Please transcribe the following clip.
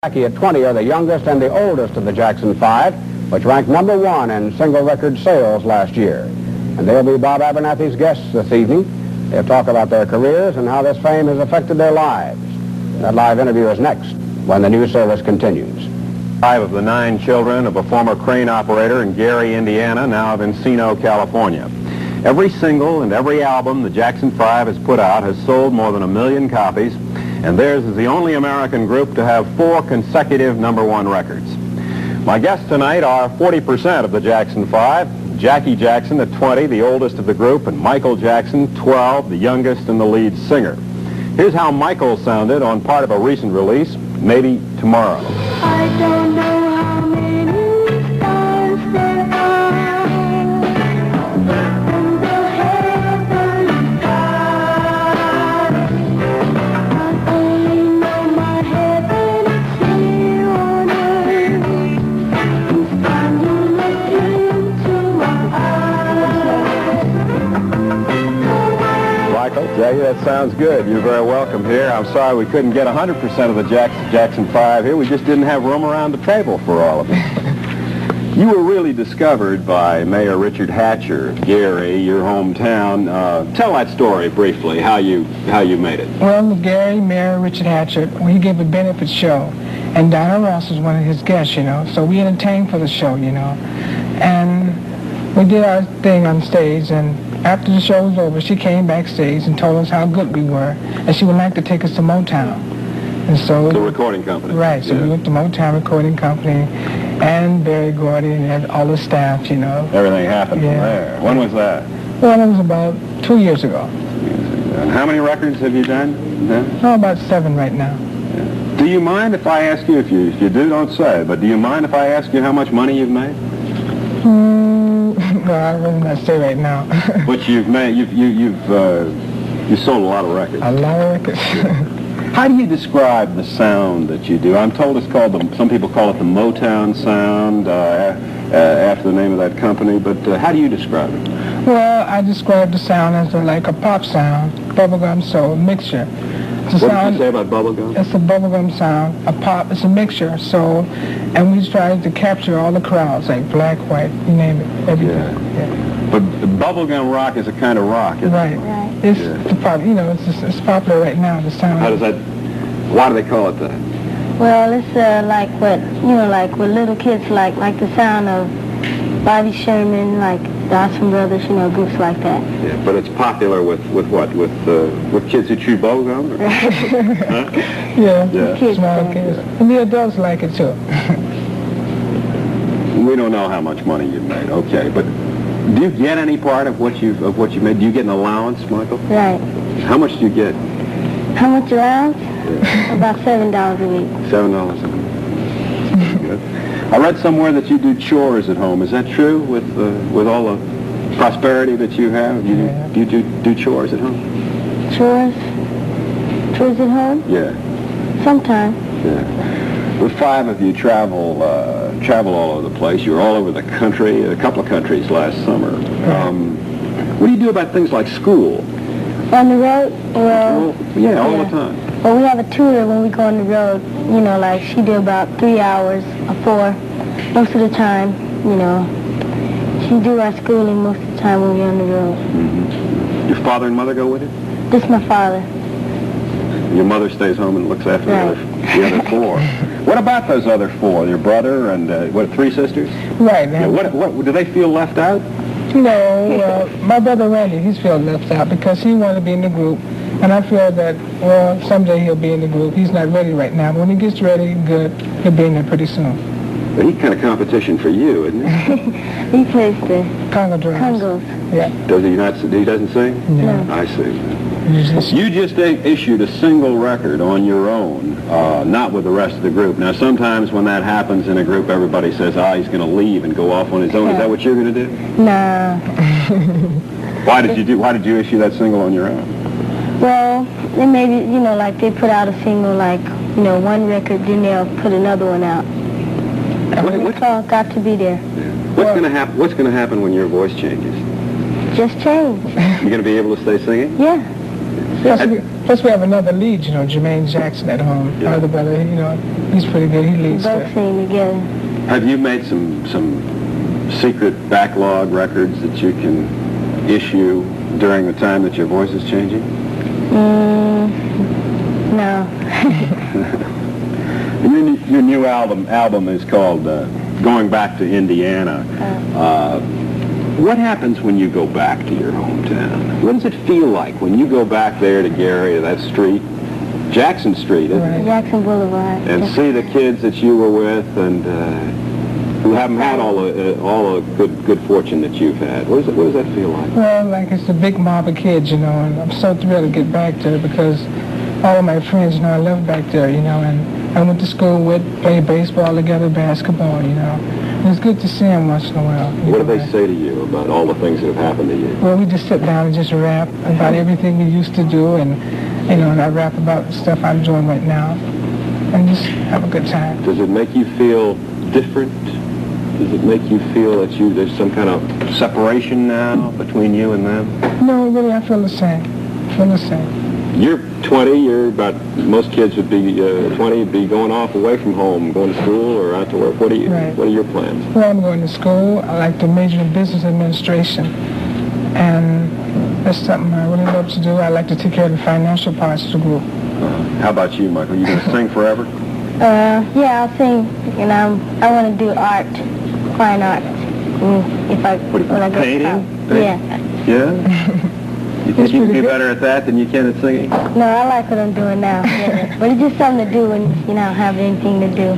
Jackie at 20 are the youngest and the oldest of the Jackson 5, which ranked #1 in single record sales last year. And they'll be Bob Abernathy's guests this evening. They'll talk about their careers and how this fame has affected their lives. That live interview is next when the news service continues. 5 of the 9 children of a former crane operator in Gary, Indiana, now of Encino, California. Every single and every album the Jackson 5 has put out has sold more than 1 million copies, and theirs is the only American group to have 4 consecutive #1 records. My guests tonight are 40% of the Jackson 5, Jackie Jackson at 20, the oldest of the group, and Michael Jackson, 12, the youngest and the lead singer. Here's how Michael sounded on part of a recent release, Maybe Tomorrow. I don't know how many stars there are in the heavenly sky. I only know my heaven is here on earth. It's time to look into my eyes. Michael, Jackie, that sounds good. You're very welcome here. I'm sorry we couldn't get 100% of the Jackson 5 here. We just didn't have room around the table for all of it. You were really discovered by Mayor Richard Hatcher of Gary, your hometown. Tell that story briefly, how you made it. Well, Gary, Mayor Richard Hatcher, he gave a benefit show, and Donna Ross was one of his guests, so we entertained for the show, and we did our thing on stage, and after the show was over, she came backstage and told us how good we were, and she would like to take us to Motown. And so The recording company. Right, so we went to Motown Recording Company, and Barry Gordy and all the staff, Everything happened from there. When was that? Well, that was about 2 years ago. And how many records have you done? Oh, about 7 right now. Do you mind if I ask you, if you do, don't say, but do you mind if I ask you how much money you've made? Well, I'd rather not say right now. But you've made, you've sold a lot of records. A lot of records. How do you describe the sound that you do? I'm told it's called, some people call it the Motown sound, after the name of that company, but how do you describe it? Well, I describe the sound as like a pop sound, bubblegum soul mixture. It's a What did you say about bubblegum? It's a bubblegum sound, a pop, it's a mixture, soul, and we try to capture all the crowds, like black, white, you name it, everything. Yeah. But bubblegum rock is a kind of rock, isn't Right. it? Right. It's the pop, it's popular right now, the sound. How does that, why do they call it that? Well, it's like what, like what little kids like the sound of Bobby Sherman, like the Awesome Brothers, groups like that. Yeah, but it's popular with what? With kids who chew bubblegum? Huh? Yeah, Kids, small yeah. kids. And the adults like it too. We don't know how much money you've made. Okay, but do you get any part of what you've made? Do you get an allowance, Michael? Right. How much do you get? How much allowance? About $7 a week. $7 a week. Good. I read somewhere that you do chores at home. Is that true with all the prosperity that you have? You do chores at home? Chores? Chores at home? Yeah. Sometimes. Yeah. The 5 of you travel all over the place. You were all over the country, a couple of countries last summer. What do you do about things like school? On the road? Well, Yeah, all the time. Well, we have a tutor when we go on the road. Like she did about 3 hours or 4 most of the time. She do our schooling most of the time when we're on the road. Mm-hmm. Your father and mother go with you? This is my father. Your mother stays home and looks after the other 4. What about those other 4? Your brother and 3 sisters? Right. Yeah, what do they feel left out? No, my brother Randy, he's feeling left out because he wanted to be in the group. And I feel that, someday he'll be in the group. He's not ready right now, but when he gets ready, good, he'll be in there pretty soon. But he's kind of competition for you, isn't he? He plays the Congo drums. congos. Yeah. Does he not? He doesn't sing? No. I see. He's You just issued a single record on your own, not with the rest of the group. Now, sometimes when that happens in a group, everybody says, he's going to leave and go off on his own. Is that what you're going to do? Nah. Why did you issue that single on your own? Well, they maybe, like they put out a single, like, one record, then they'll put another one out. It's all got to be there. What's going to happen? What's going to happen when your voice changes? Just change. You're going to be able to stay singing? Yeah. Plus we have another lead, you know, Jermaine Jackson at home. Yeah. My other brother, you know, he's pretty good. He leads Both the... sing together. Have you made some secret backlog records that you can issue during the time that your voice is changing? No. Your new album is called Going Back to Indiana. What happens when you go back to your hometown? What does it feel like when you go back there to Gary, to that street, Jackson Street, isn't it? Jackson Boulevard. And see the kids that you were with and who haven't had all the good fortune that you've had. What does that feel like? Well, like it's a big mob of kids, you know, and I'm so thrilled to get back there because all of my friends, you know, I lived back there, you know, and I went to school with, played baseball together, basketball, you know. And it's good to see them once in a while. What do they say to you about all the things that have happened to you? Well, we just sit down and just rap about everything we used to do, and, you know, and I rap about the stuff I'm doing right now, and just have a good time. Does it make you feel different? Does it make you feel that there's some kind of separation now between you and them? No, really, I feel the same. I feel the same. You're 20, most kids would be 20, be going off away from home, going to school or out to work. What are your plans? Well, I'm going to school. I like to major in business administration, and that's something I really love to do. I like to take care of the financial parts of the group. How about you, Michael? You going to sing forever? Yeah, I'll sing, and I want to do art, fine art. When I go to painting? college. Yeah. Yeah? You think you can be better at that than you can at singing? No, I like what I'm doing now. Yeah. But it's just something to do when you don't have anything to do.